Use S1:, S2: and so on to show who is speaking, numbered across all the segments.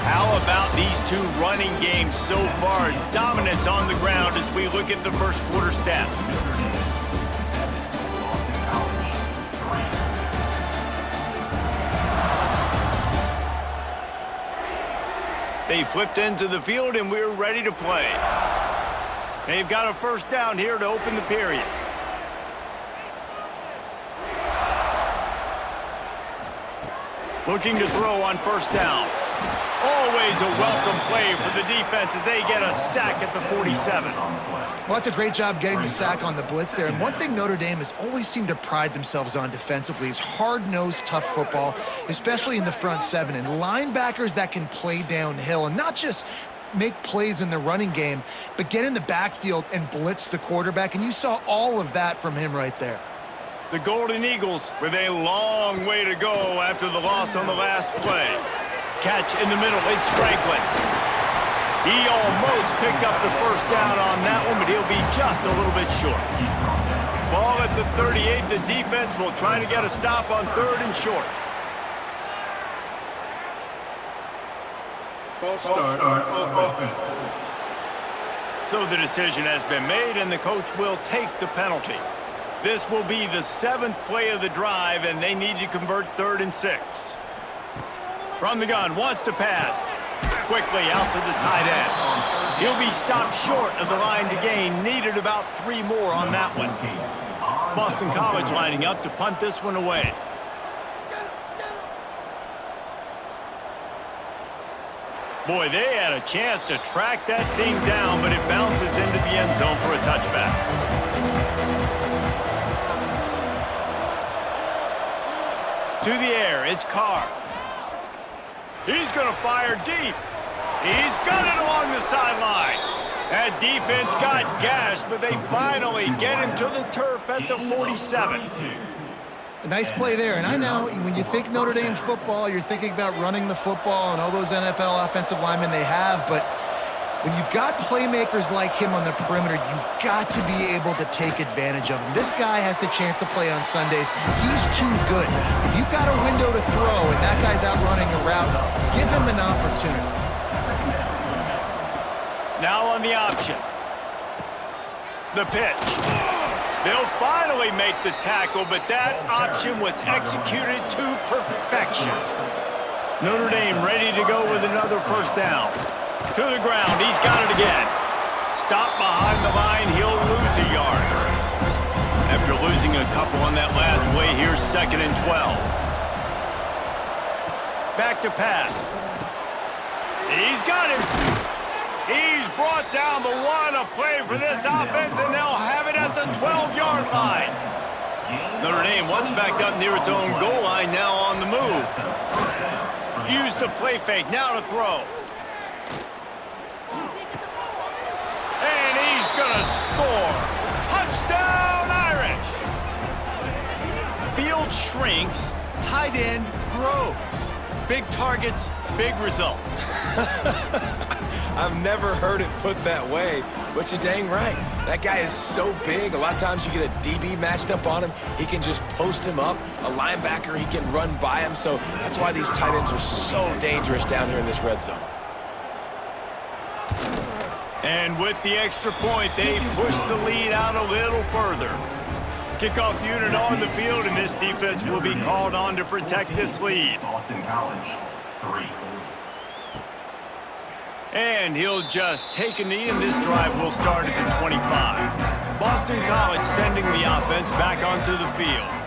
S1: How about these two running games so far? Dominance on the ground as we look at the first quarter stats. They flipped into the field, and we're ready to play. They've got a first down here to open the period. Looking to throw on first down. Always a welcome play for the defense as they get a sack at the 47.
S2: Well, that's a great job getting the sack on the blitz there. And one thing Notre Dame has always seemed to pride themselves on defensively is hard-nosed, tough football, especially in the front seven. And linebackers that can play downhill and not just make plays in the running game, but get in the backfield and blitz the quarterback. And you saw all of that from him right there.
S1: The Golden Eagles with a long way to go after the loss on the last play. Catch in the middle, it's Franklin. He almost picked up the first down on that one, but he'll be just a little bit short. Ball at the 38, the defense will try to get a stop on third and short.
S3: False start offense.
S1: So the decision has been made, and the coach will take the penalty. This will be the 7th play of the drive, and they need to convert 3rd and 6. From the gun, wants to pass. Quickly out to the tight end. He'll be stopped short of the line to gain. Needed about 3 more on that one. Boston College lining up to punt this one away. Boy, they had a chance to track that thing down, but it bounces into the end zone for a touchback. To the air, it's Carr. He's going to fire deep. He's got it along the sideline. That defense got gashed, but they finally get him to the turf at the 47.
S2: A nice play there. And I know when you think Notre Dame football, you're thinking about running the football and all those NFL offensive linemen they have, but when you've got playmakers like him on the perimeter, you've got to be able to take advantage of him. This guy has the chance to play on Sundays. He's too good. If you've got a window to throw and that guy's out running a route, give him an opportunity.
S1: Now on the option. The pitch. They'll finally make the tackle, but that option was executed to perfection. Notre Dame ready to go with another first down. To the ground, he's got it again. Stop behind the line, he'll lose a yard. After losing a couple on that last play, here's 2nd and 12. Back to pass. He's got it. He's brought down the one, a play for this offense, and they'll have it at the 12-yard line. Notre Dame once back up near its own goal line, now on the move. Use the play fake, now to throw. And he's gonna score. Touchdown, Irish! Field shrinks, tight end grows. Big targets, big results.
S4: I've never heard it put that way, but you're dang right. That guy is so big. A lot of times you get a DB matched up on him. He can just post him up. A linebacker, he can run by him. So that's why these tight ends are so dangerous down here in this red zone.
S1: And with the extra point, they push the lead out a little further. Kickoff unit on the field, and this defense will be called on to protect this lead.
S5: Boston College, 3.
S1: And he'll just take a knee, and this drive will start at the 25. Boston College sending the offense back onto the field.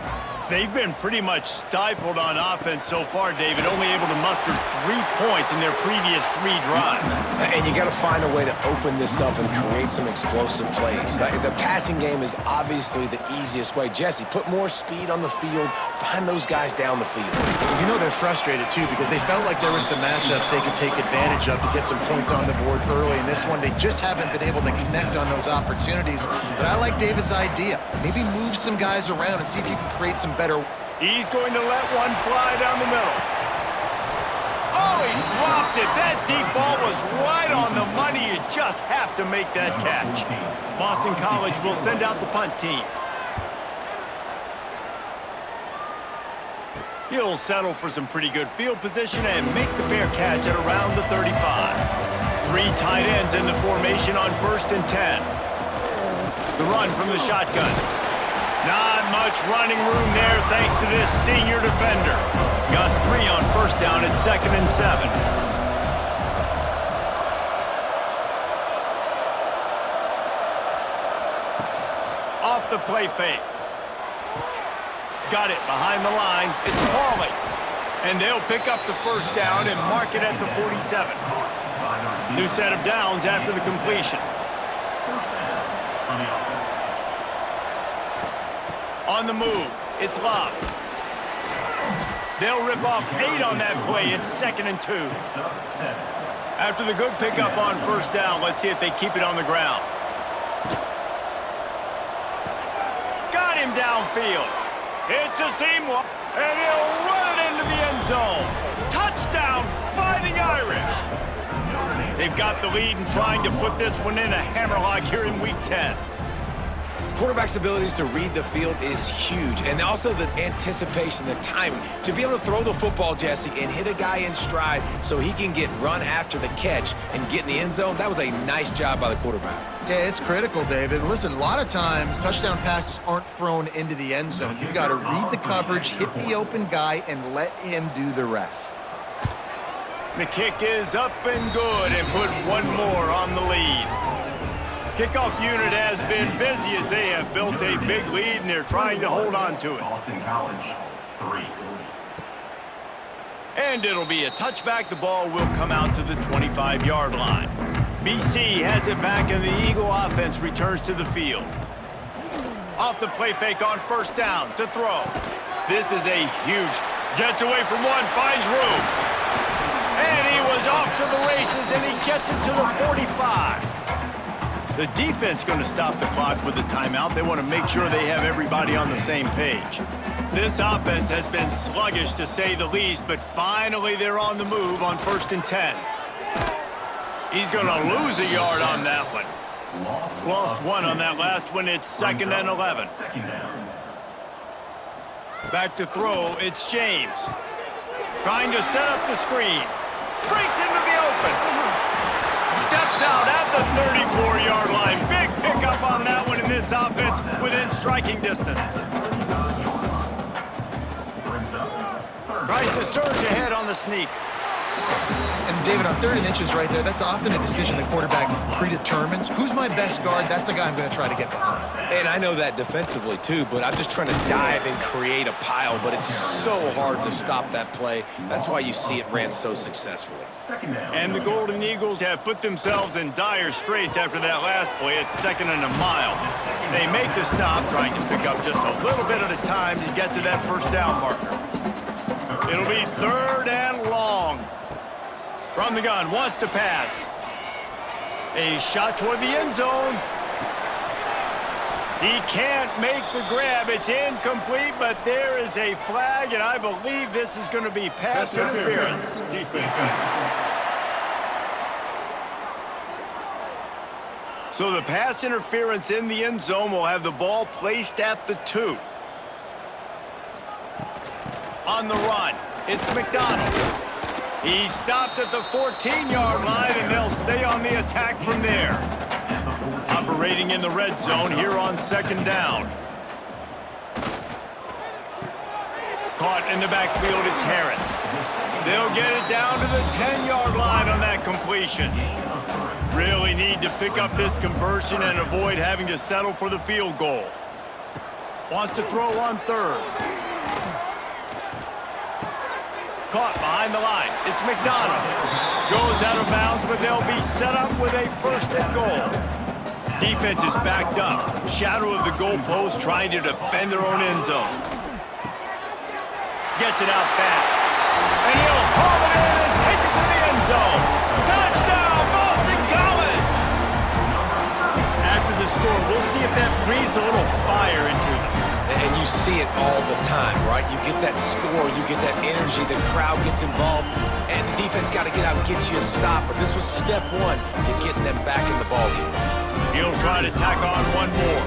S1: They've been pretty much stifled on offense so far, David, only able to muster 3 points in their previous 3 drives.
S4: And you got to find a way to open this up and create some explosive plays. The passing game is obviously the easiest way. Jesse, put more speed on the field. Find those guys down the field.
S2: You know they're frustrated, too, because they felt like there were some matchups they could take advantage of to get some points on the board early. In this one, they just haven't been able to connect on those opportunities. But I like David's idea. Maybe move some guys around and see if you can create some better.
S1: He's going to let one fly down the middle. Oh, he dropped it. That deep ball was right on the money. You just have to make that catch. Boston College will send out the punt team. He'll settle for some pretty good field position and make the fair catch at around the 35. 3 tight ends in the formation on 1st and 10. The run from the shotgun. Not much running room there thanks to this senior defender. Got 3 on 1st down at 2nd and 7. Off the play fake. Got it behind the line. It's Pauly. And they'll pick up the 1st down and mark it at the 47. New set of downs after the completion. On the move, it's Love. They'll rip off 8 on that play. It's 2nd and 2. After the good pickup on 1st down, let's see if they keep it on the ground. Got him downfield. It's a seam walk, and he'll run it into the end zone. Touchdown, Fighting Irish. They've got the lead and trying to put this one in a hammerlock here in Week 10.
S4: Quarterback's abilities to read the field is huge, and also the anticipation, the timing. To be able to throw the football, Jesse, and hit a guy in stride so he can get run after the catch and get in the end zone, that was a nice job by the quarterback.
S2: Yeah, it's critical, David. Listen, a lot of times touchdown passes aren't thrown into the end zone. You've got to read the coverage, hit the open guy, and let him do the rest.
S1: The kick is up and good and put one more on the lead. Kickoff unit has been busy as they have built a big lead and they're trying to hold on to it.
S5: Boston College, 3.
S1: And it'll be a touchback. The ball will come out to the 25-yard line. BC has it back and the Eagle offense returns to the field. Off the play fake on 1st down to throw. This is a huge, gets away from one, finds room. And he was off to the races and he gets it to the 45. The defense going to stop the clock with a timeout. They want to make sure they have everybody on the same page. This offense has been sluggish to say the least, but finally they're on the move on 1st and 10. He's going to lose a yard on that one. Lost 1 on that last one. It's 2nd and 11. Back to throw. It's James. Trying to set up the screen. Breaks into the open. Steps out at the 34-yard line. Big pickup on that one in this offense within striking distance. Tries to surge ahead on the sneak.
S2: And David, on 3rd and inches right there, that's often a decision the quarterback predetermines. Who's my best guard? That's the guy I'm going to try to get behind.
S4: And I know that defensively too, but I'm just trying to dive and create a pile, but it's so hard to stop that play. That's why you see it ran so successfully.
S1: And the Golden Eagles have put themselves in dire straits after that last play. It's 2nd and a mile. They make the stop, trying to pick up just a little bit at a time to get to that 1st down marker. It'll be 3rd and long. From the gun, wants to pass. A shot toward the end zone. He can't make the grab. It's incomplete, but there is a flag, and I believe this is going to be pass interference. So the pass interference in the end zone will have the ball placed at the 2. On the run, it's McDonald. He's stopped at the 14-yard line, and they'll stay on the attack from there. Operating in the red zone here on 2nd down. Caught in the backfield, it's Harris. They'll get it down to the 10-yard line on that completion. Really need to pick up this conversion and avoid having to settle for the field goal. Wants to throw on 3rd. Caught behind the line. It's McDonald. Goes out of bounds, but they'll be set up with a 1st and goal. Defense is backed up. Shadow of the goalpost trying to defend their own end zone. Gets it out fast. And he'll haul it in and take it to the end zone. Touchdown, Boston College! After the score, we'll see if that breathes a little fire into them.
S4: And you see it all the time, right? You get that score, you get that energy, the crowd gets involved, and the defense got to get out and get you a stop. But this was step 1 to getting them back in the ballgame.
S1: He'll try to tack on one more.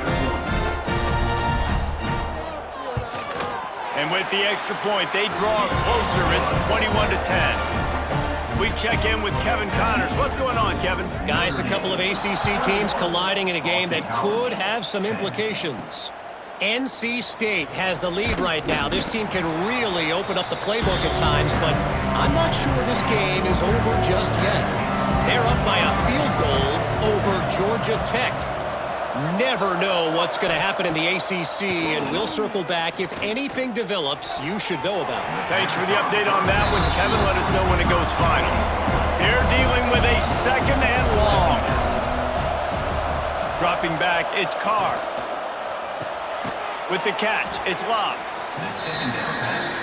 S1: And with the extra point, they draw closer. It's 21-10. We check in with Kevin Connors. What's going on, Kevin?
S6: Guys, a couple of ACC teams colliding in a game that could have some implications. NC State has the lead right now. This team can really open up the playbook at times, but I'm not sure this game is over just yet. They're up by a field goal over Georgia Tech. Never know what's going to happen in the ACC, and we'll circle back if anything develops you should know about.
S1: Thanks for the update on that one, Kevin. Let us know when it goes final. They're dealing with a second and long. Dropping back, it's Carr. With the catch, it's Love.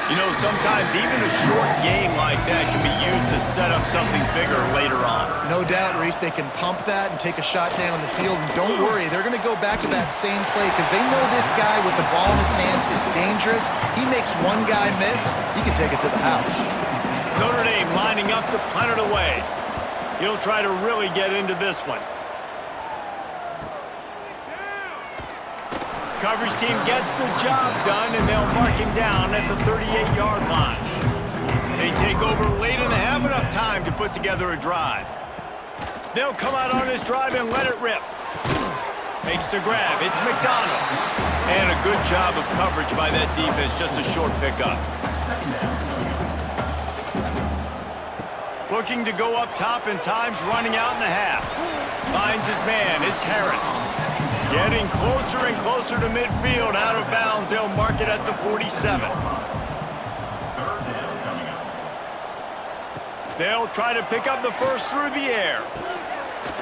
S1: You know, sometimes even a short game like that can be used to set up something bigger later on.
S2: No doubt, Reese, they can pump that and take a shot down the field. And don't worry, they're going to go back to that same play because they know this guy with the ball in his hands is dangerous. He makes one guy miss, he can take it to the house.
S1: Notre Dame lining up to punt it away. He'll try to really get into this one. Coverage team gets the job done, and they'll mark him down at the 38-yard line. They take over late and have enough time to put together a drive. They'll come out on this drive and let it rip. Makes the grab. It's McDonald. And a good job of coverage by that defense. Just a short pickup. Looking to go up top, and time's running out in the half. Finds his man. It's Harris. Getting closer and closer to midfield. Out of bounds. They'll mark it at the 47. They'll try to pick up the first through the air.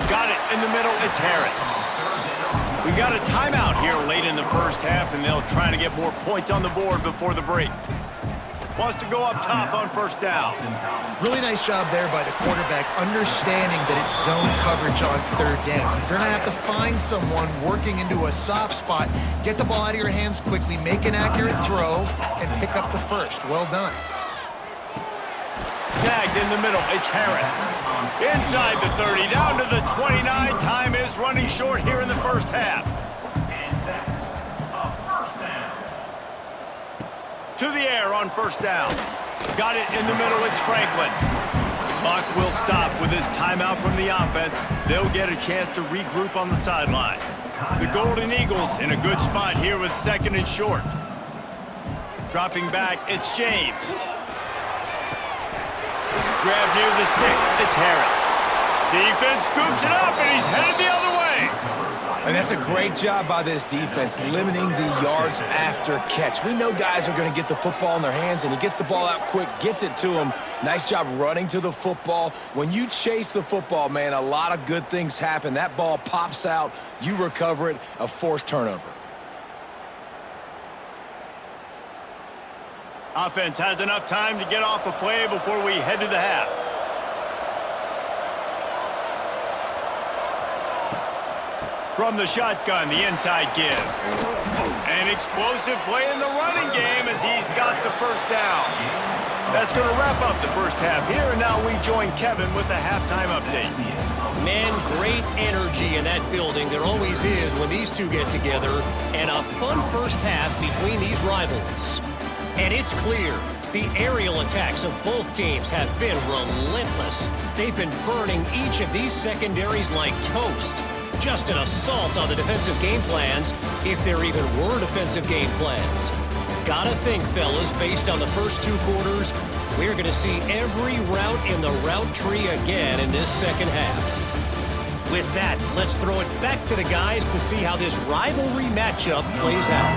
S1: Got it in the middle. It's Harris. We got a timeout here late in the first half, and they'll try to get more points on the board before the break. Wants to go up top on first down.
S2: Really nice job there by the quarterback, understanding that it's zone coverage on third down. If you're going to have to find someone working into a soft spot, get the ball out of your hands quickly, make an accurate throw, and pick up the first. Well done.
S1: Snagged in the middle. It's Harris. Inside the 30, down to the 29. Time is running short here in the first half. To the air on first down. Got it in the middle. It's Franklin. The clock will stop with this timeout from the offense. They'll get a chance to regroup on the sideline. The Golden Eagles in a good spot here with second and short. Dropping back, it's James. Grab near the sticks. It's Harris. Defense scoops it up, and he's headed the other way.
S4: And that's a great job by this defense, limiting the yards after catch. We know guys are going to get the football in their hands, and he gets the ball out quick, gets it to him. Nice job running to the football. When you chase the football, man, a lot of good things happen. That ball pops out, you recover it, a forced turnover.
S1: Offense has enough time to get off a play before we head to the half. From the shotgun, the inside give. An explosive play in the running game as he's got the first down. That's going to wrap up the first half here, and now we join Kevin with the halftime update.
S6: Man, great energy in that building. There always is when these two get together, and a fun first half between these rivals. And it's clear, the aerial attacks of both teams have been relentless. They've been burning each of these secondaries like toast. Just an assault on the defensive game plans, if there even were defensive game plans. Gotta think, fellas, based on the first two quarters, we're gonna see every route in the route tree again in this second half. With that, let's throw it back to the guys to see how this rivalry matchup plays out.